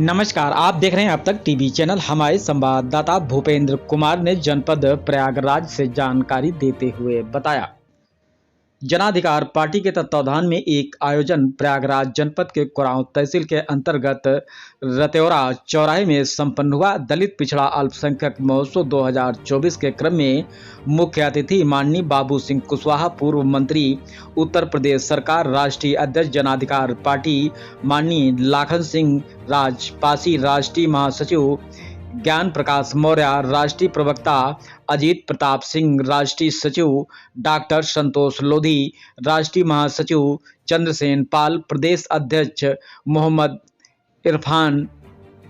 नमस्कार, आप देख रहे हैं अब तक टीवी चैनल। हमारे संवाददाता भूपेंद्र कुमार ने जनपद प्रयागराज से जानकारी देते हुए बताया, जनाधिकार पार्टी के तत्वावधान में एक आयोजन प्रयागराज जनपद के कुरांव तहसील के अंतर्गत रतेौरा चौराहे में संपन्न हुआ। दलित पिछड़ा अल्पसंख्यक महोत्सव 2024 के क्रम में मुख्य अतिथि माननीय बाबू सिंह कुशवाहा, पूर्व मंत्री उत्तर प्रदेश सरकार, राष्ट्रीय अध्यक्ष जनाधिकार पार्टी माननीय लाखन सिंह राजपासी, राष्ट्रीय महासचिव ज्ञान प्रकाश मौर्य, राष्ट्रीय प्रवक्ता अजीत प्रताप सिंह, राष्ट्रीय सचिव डॉक्टर संतोष लोधी, राष्ट्रीय महासचिव चंद्रसेन पाल, प्रदेश अध्यक्ष मोहम्मद इरफान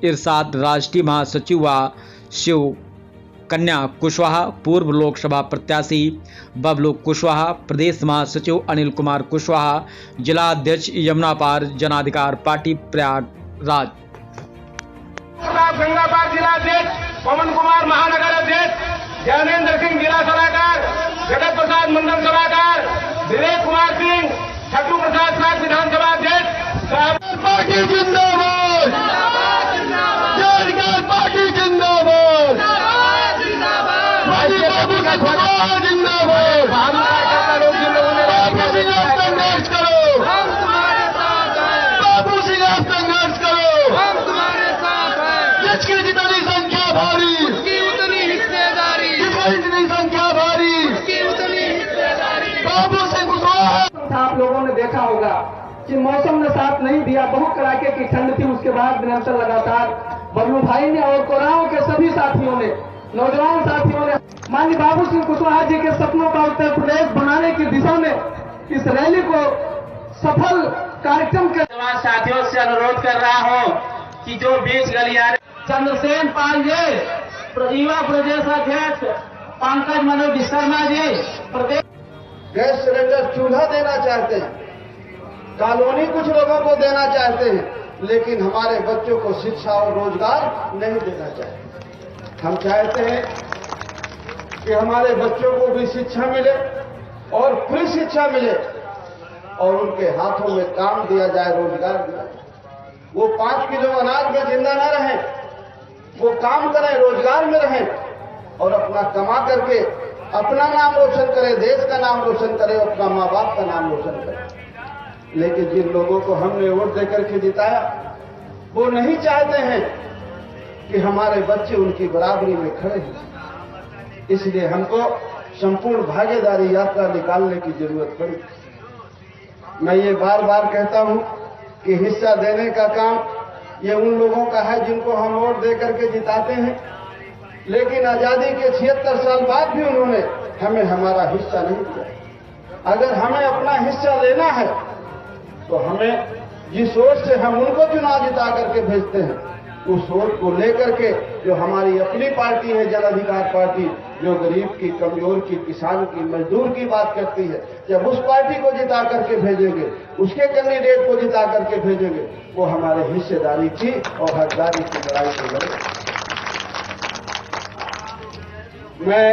इरशाद, राष्ट्रीय महासचिव शिव कन्या कुशवाहा, पूर्व लोकसभा प्रत्याशी बबलू कुशवाहा, प्रदेश महासचिव अनिल कुमार कुशवाहा, जिला अध्यक्ष यमुना पार जनाधिकार पार्टी प्रयागराज, गंगापार जिला अध्यक्ष पवन कुमार महानगर अध्यक्ष, ज्ञानेंद्र सिंह जिला सलाहकार, जगत प्रसाद मंडल सलाहकार, विवेक कुमार सिंह, छट्टू प्रसाद साहब विधानसभा अध्यक्ष। पार्टी जिंदाबाद, जनाधिकार पार्टी जिंदाबाद, बाबू का घोड़ा जिंदाबाद। संघर्ष करो, बाबू सिंह आप संघर्ष करो, हम तुम्हारे साथ हैं। जिसकी जितनी संख्या भारी, उसकी उतनी हिस्सेदारी, जिसकी जितनी संख्या भारी, उसकी उतनी हिस्सेदारी। बाबू सिंह कुशवाहा। आप लोगों ने देखा होगा कि मौसम ने साथ नहीं दिया, बहुत कड़ाके की ठंड थी। उसके बाद निरंतर लगातार बबलू भाई ने और कोरांव के सभी साथियों ने, नौजवान साथियों ने माननीय बाबू सिंह कुशवाहा जी के सपनों का उत्तर प्रदेश बनाने की दिशा में इस रैली को सफल कार्यक्रम के साथियों से अनुरोध कर रहा हूं कि जो 20 गलियारे चंद्रसेन पाल जी, युवा प्रदेश अध्यक्ष पंकज मनोज विश्वकर्मा जी, प्रदेश गैस सिलेंडर चूल्हा देना चाहते हैं, कॉलोनी कुछ लोगों को देना चाहते हैं, लेकिन हमारे बच्चों को शिक्षा और रोजगार नहीं देना चाहते। हम चाहते हैं कि हमारे बच्चों को भी शिक्षा मिले और फ्री शिक्षा मिले और उनके हाथों में काम दिया जाए, रोजगार दिया जाए। वो 5 किलो अनाज में जिंदा न रहें, वो काम करें, रोजगार में रहें और अपना कमा करके अपना नाम रोशन करें, देश का नाम रोशन करें, अपना माँ बाप का नाम रोशन करें। लेकिन जिन लोगों को हमने वोट देकर के जिताया, वो नहीं चाहते हैं कि हमारे बच्चे उनकी बराबरी में खड़े हैं। इसलिए हमको संपूर्ण भागीदारी यात्रा निकालने की जरूरत पड़ी। मैं ये बार बार कहता हूं कि हिस्सा देने का काम ये उन लोगों का है जिनको हम वोट दे करके जिताते हैं, लेकिन आजादी के 76 साल बाद भी उन्होंने हमें हमारा हिस्सा नहीं दिया। अगर हमें अपना हिस्सा लेना है तो हमें जिस सोच से हम उनको चुनाव जिता करके भेजते हैं, उस सोच को लेकर के जो हमारी अपनी पार्टी है जनाधिकार पार्टी, जो गरीब की, कमजोर की, किसान की, मजदूर की बात करती है, जब उस पार्टी को जिता करके भेजेंगे, उसके कैंडिडेट को जिता करके भेजेंगे, वो हमारे हिस्सेदारी की और हकदारी की लड़ाई को लड़ेंगे। मैं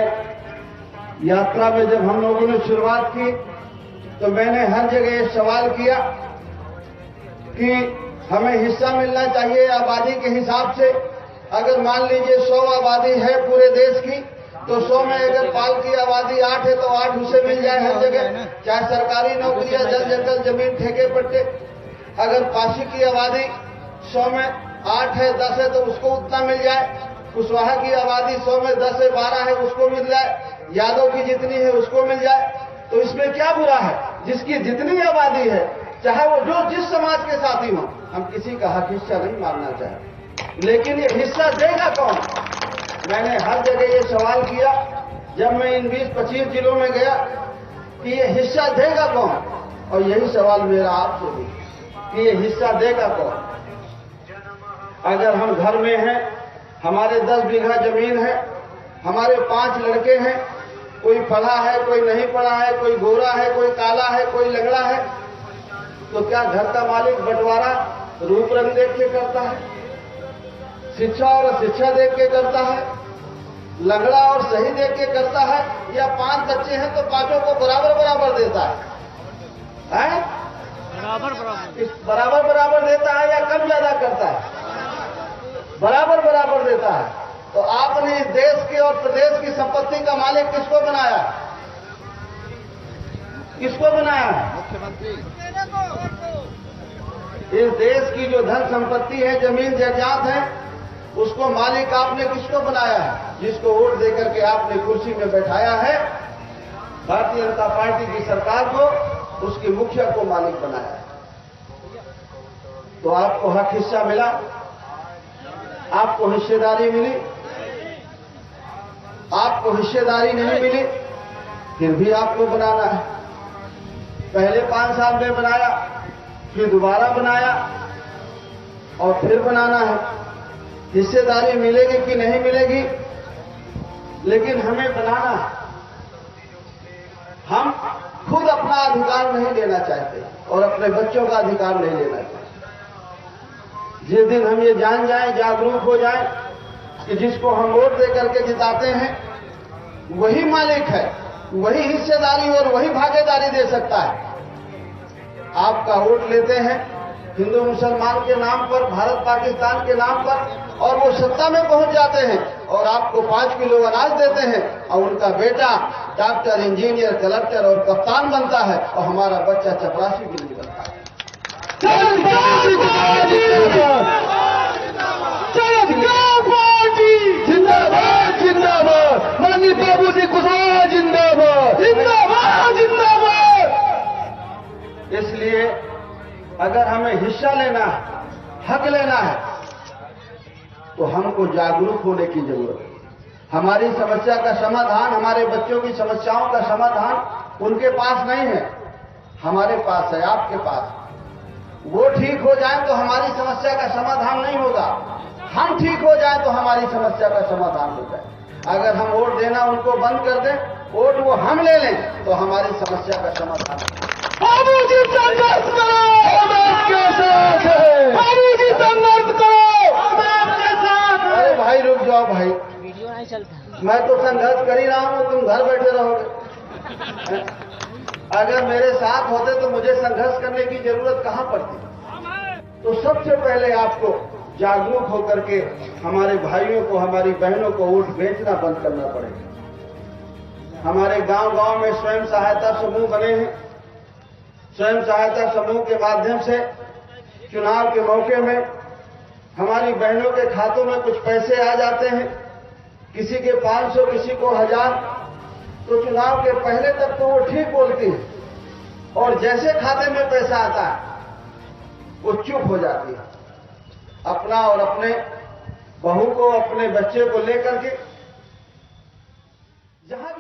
यात्रा में जब हम लोगों ने शुरुआत की तो मैंने हर जगह ये सवाल किया कि हमें हिस्सा मिलना चाहिए आबादी के हिसाब से। अगर मान लीजिए 100 आबादी है पूरे देश की, तो 100 में अगर पाल की आबादी 8 है तो 8 उसे मिल जाए हर जगह, चाहे सरकारी नौकरियां, जल जंगल, जमीन, ठेके पट्टे। अगर पासी की आबादी 100 में 8 है, 10 है तो उसको उतना मिल जाए। कुशवाहा की आबादी 100 में 10 है, 12 है, उसको मिल जाए। यादव की जितनी है उसको मिल जाए। तो इसमें क्या बुरा है? जिसकी जितनी आबादी है, चाहे वो जो जिस समाज के साथी हो, हम किसी का हक हिस्सा नहीं मांगना चाहते, लेकिन ये हिस्सा देगा कौन? मैंने हर जगह ये सवाल किया जब मैं इन 20-25 जिलों में गया कि ये हिस्सा देगा कौन, और यही सवाल मेरा आपसे भी कि ये हिस्सा देगा कौन। अगर हम घर में हैं, हमारे 10 बीघा जमीन है, हमारे 5 लड़के हैं, कोई पढ़ा है, कोई नहीं पढ़ा है, कोई गोरा है, कोई काला है, कोई लंगड़ा है, तो क्या घर का मालिक बंटवारा रूप रंग देख के करता है? शिक्षा और शिक्षा देख के करता है? लंगड़ा और सही देख के करता है? या 5 बच्चे हैं तो 5 को बराबर बराबर देता है? बराबर बराबर देता है या कम ज्यादा करता है? बराबर बराबर देता है। तो आपने इस देश की और प्रदेश की संपत्ति का मालिक किसको बनाया? किसको बनाया है? मुख्यमंत्री। इस देश की जो धन संपत्ति है, जमीन जायदाद है, उसको मालिक आपने किसको बनाया है? जिसको वोट देकर के आपने कुर्सी में बैठाया है, भारतीय जनता पार्टी की सरकार को, उसकी मुखिया को मालिक बनाया है। तो आपको हक हिस्सा मिला, आपको हिस्सेदारी मिली, आपको हिस्सेदारी नहीं मिली, फिर भी आपको बनाना है। पहले 5 साल में बनाया, फिर दोबारा बनाया और फिर बनाना है। हिस्सेदारी मिलेगी कि नहीं मिलेगी, लेकिन हमें बनाना है। हम खुद अपना अधिकार नहीं लेना चाहते और अपने बच्चों का अधिकार नहीं लेना चाहते। जिस दिन हम ये जान जाएं, जागरूक हो जाएं कि जिसको हम वोट दे करके जिताते हैं वही मालिक है, वही हिस्सेदारी और वही भागीदारी दे सकता है। आपका वोट लेते हैं हिंदू मुसलमान के नाम पर, भारत पाकिस्तान के नाम पर, और वो सत्ता में पहुंच जाते हैं और आपको 5 किलो अनाज देते हैं और उनका बेटा डॉक्टर, इंजीनियर, कलेक्टर और कप्तान बनता है और हमारा बच्चा चपरासी भी नहीं बनता है। जिंदाबाद जिंदाबाद, माननीय बाबू जी कुशवाहा जिंदाबाद जिंदाबाद जिंदाबाद। इसलिए अगर हमें हिस्सा लेना है, हक लेना है, तो हमको जागरूक होने की जरूरत है। हमारी समस्या का समाधान, हमारे बच्चों की समस्याओं का समाधान उनके पास नहीं है, हमारे पास है, आपके पास। वो ठीक हो जाए तो हमारी समस्या का समाधान नहीं होगा, हम ठीक हो जाए तो हमारी समस्या का समाधान हो जाए। अगर हम वोट देना उनको बंद कर दें, वोट वो हम ले लें, तो हमारी समस्या का समाधान। बाबू जी संघर्ष करो, हम आपके साथ हैं। बाबू जी संघर्ष करो, हम आपके साथ हैं। अरे भाई रुक जाओ भाई, वीडियो नहीं चलता। मैं तो संघर्ष कर ही रहा हूं, तुम घर बैठे रहोगे। अगर मेरे साथ होते तो मुझे संघर्ष करने की जरूरत कहां पड़ती? तो सबसे पहले आपको जागरूक होकर के हमारे भाइयों को, हमारी बहनों को वोट बेचना बंद करना पड़ेगा। हमारे गांव-गांव में स्वयं सहायता समूह बने हैं। स्वयं सहायता समूह के माध्यम से चुनाव के मौके में हमारी बहनों के खातों में कुछ पैसे आ जाते हैं, किसी के 500, किसी को 1000। तो चुनाव के पहले तक तो वो ठीक बोलती है और जैसे खाते में पैसा आता है वो चुप हो जाती है। अपना और अपने बहू को, अपने बच्चे को लेकर के जहां